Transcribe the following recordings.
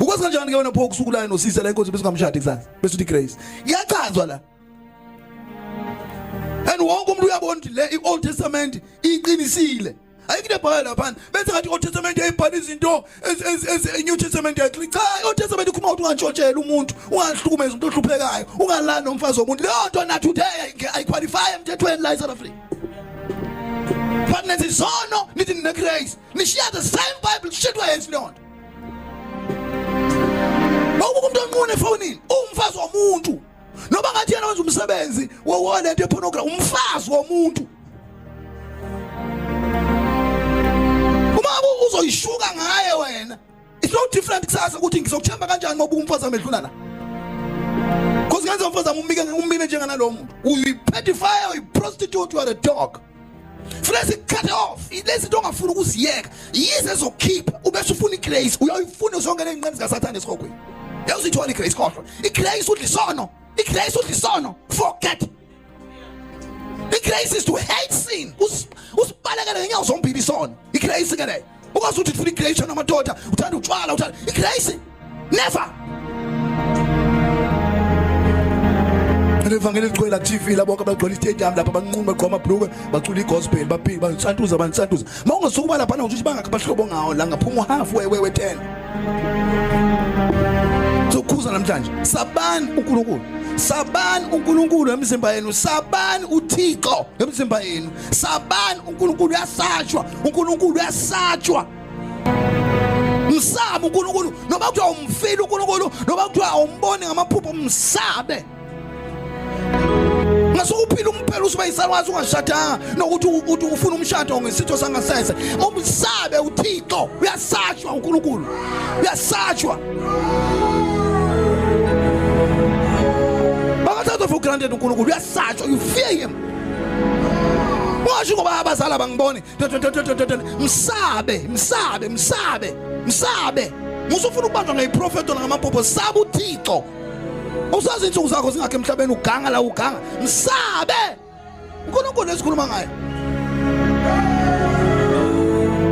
Ukwazi kanjani ke wena pho ukusukulana nosisi la inkonzo bese ungamshadi kusasa bese uthi Grace iyachazwa la and wonke umuntu uyabona ukuthi le iOld Testament iqinisile ayikho ibhala lapha benza ngathi iOld Testament yayibhala izinto New Testament yakhe cha iOld Testament ikhuluma ukuthi ungantshotshela umuntu ungahlukumeza umuntu ohluphekayo ungalala nomfazi womuntu leyo nto nathi today ayiqualify emthethweni la eSouth Africa but nethi zono nithi ne Grace nishiya the same Bible shitwa yenzi lonto umuntu onqune efonini umfazi womuntu noba ngathi yena wenza umsebenzi wona into epornography umfazi womuntu uma uzoyishuka ngaye wena it's not different kusasa ukuthi ngizokuthemba kanjani ngoba umfazi amehluna la because ngenza umfazi umbike njengana lo muntu uyi-pedophile uyi-prostitute you are a dog Let's cut off. Let's don't afford ukuziyeka. Yize ezokhipha ubese ufuna igrace. Uyayifuna zonke lengqinqi zikaSathane esikhokweni. Yawuzithola igrace kodwa. Igrace udlisono. Igrace udlisono. Forget. Igrace is to hate sin. Usibalekele ngenyawo zombili isono. Igrace ke le. Ukwazi ukuthi ufuna igrace namadoda, uthanda utshwala, uthanda igrace. Never. Evangeli ligcwele TV labo abagcwele istadium lapha banquma beqhoma amabhluke bacula igospel baphika bansantuza bansantuza mawungesukuba lapha ukuthi bangakho abahlobo ngawo la ngaphuma half we 10 sokhuza namhlanje sabani uNkulunkulu sabani uNkulunkulu emzimba yenu sabani uThixo emzimba yenu sabani uNkulunkulu uyasatshwa uNkulunkulu uyasatshwa msaba uNkulunkulu noba kuthiwa umfile uNkulunkulu noba kuthiwa umbone ngamaphupho msabe Ngasukuphila umphelo usuba yisalwazi ungashadanga nokuthi ufuna umshado ngesitho sangasese umsabe uThixo uyasatshwa uNkulunkulu uyasatshwa bakathatha for granted uNkulunkulu uyasatshwa you fear him washo ngoba abazali bangibone msabe musufuna ukubanjwa ngeyiprofeto ngamaphupho saba uThixo usazi insuku zakho zingakho emhlabeni uganga la uganga msabe uNkulunkulu esikhuluma ngaye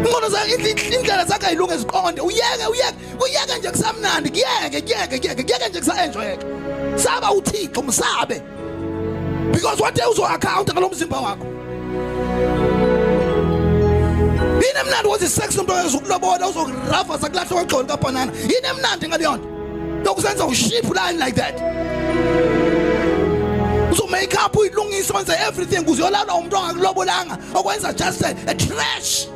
ngoba indlela zakhe ayilunge ziqonde uyeke nje kusamnandi kuyeke nje kusaenjoyeke saba uThixo msabe because what uzo account ngalomzimba wakho yini mnandi wathi sex umuntu ozokulobola uzokurafa sakulahla kwegqolo kaBhanana yini mnandi ngaleyonto Dokuzenza uship line like that. So make up uyilungisa wenza everything uziyolala umuntu ongakulobolanga okwenza just a trash.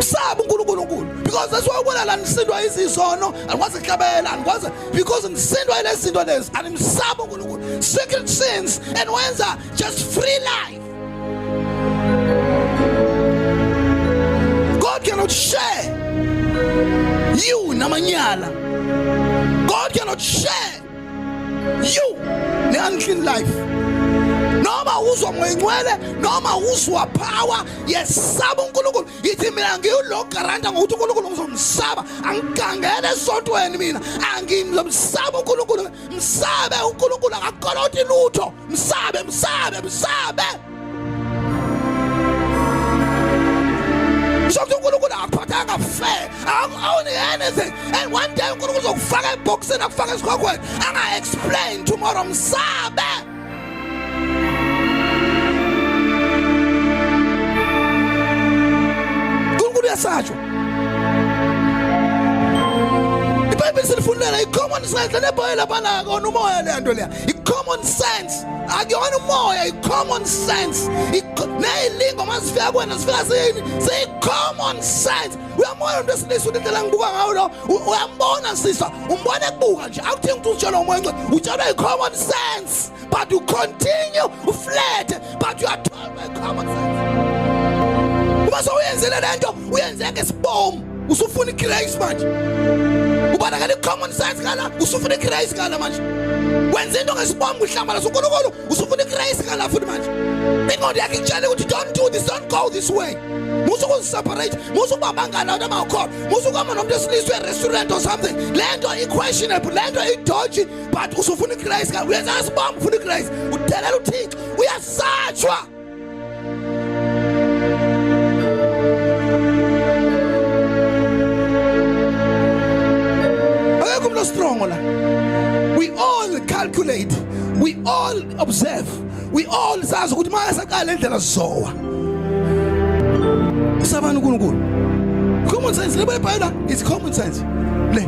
Sabu uNkulunkulu because that's why ubona la nisindwa izisono alikwazi ehlabela alikwazi because nisindwa lezinto lezi animsaba uNkulunkulu secret sins and wenza just free life. God cannot share you namanyala. God cannot share you the unclean life. Noma uzwa mngcwele noma uzwa power yesaba uNkulunkulu yithi mina ngiyilo garanta ngokuthi uNkulunkulu ngizomsaba angigangele esontweni mina angimsaba uNkulunkulu msabe uNkulunkulu akakoloti lutho msabe Something uNkulunkulu akuphathanga fair only anything and one day uNkulunkulu uzokufaka eboxini akufaka esikhokweni anga explain tomorrow msabe uNkulunkulu uyasatshwa iBhayibheli silifundela icommon sense lebhoyela bana kona umoya lento leya icommon sense akuyona umoya icommon sense neyilingo masifika kwena sifika say common sense uyamona into esilisa indlela ngibuka ngayo lo uyambona sisa umbona ekubuka nje akuthi ukuthi utshela umoya utshela icommon sense but you continue uflat but you are told by common sense uma sowuyenzele lento uyenzeke sibom usufuna igrace manje ubana ngale common sense kana usufuna igrace kana manje wenza into ngesibombo uhlambala soNkulunkulu usufuna igrace kana futhi manje ingqondo yakhe itshela ukuthi don't do this don't go this way musuku separate musuku babangana namakho musuku ama nomuntu esiliswe restaurant or something lento questionable lento dodgy but usufuna igrace kana uyenza isibombo ufuna igrace udelela uThixo uyasatshwa calculate, we all observe, we all sazi ukuthi makasaqala indlela sizowa. Sabani uNkulunkulu. Common sense le Bible is common sense. Le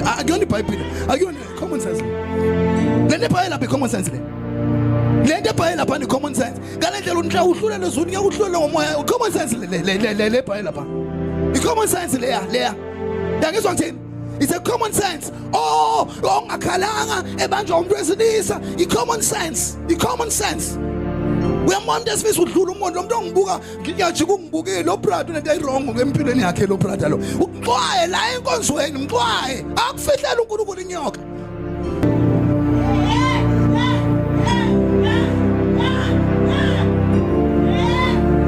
akuyona iBhayibheli, akuyona common sense. Le Bible be common sense le. Le Bible lapha ni common sense. Ngale ndlela unhla uhlule lezulu ngiyakudlula ngomoya. Common sense le Bible lapha. I common sense le. Yangizwa ngithini? It's a common sense. Oh, ongakhalanga ebanjwa umuntu wesilisa. I common sense. I common sense. Uyamona esifisa udlula umuntu lo muntu ongibuka ngiyajika ungibukile lo brother unento ayirong ngempilweni yakhe lo brother lo. Uxwaye la enkonzweni, mxwaye. Akufihlela uNkulunkulu inyoka.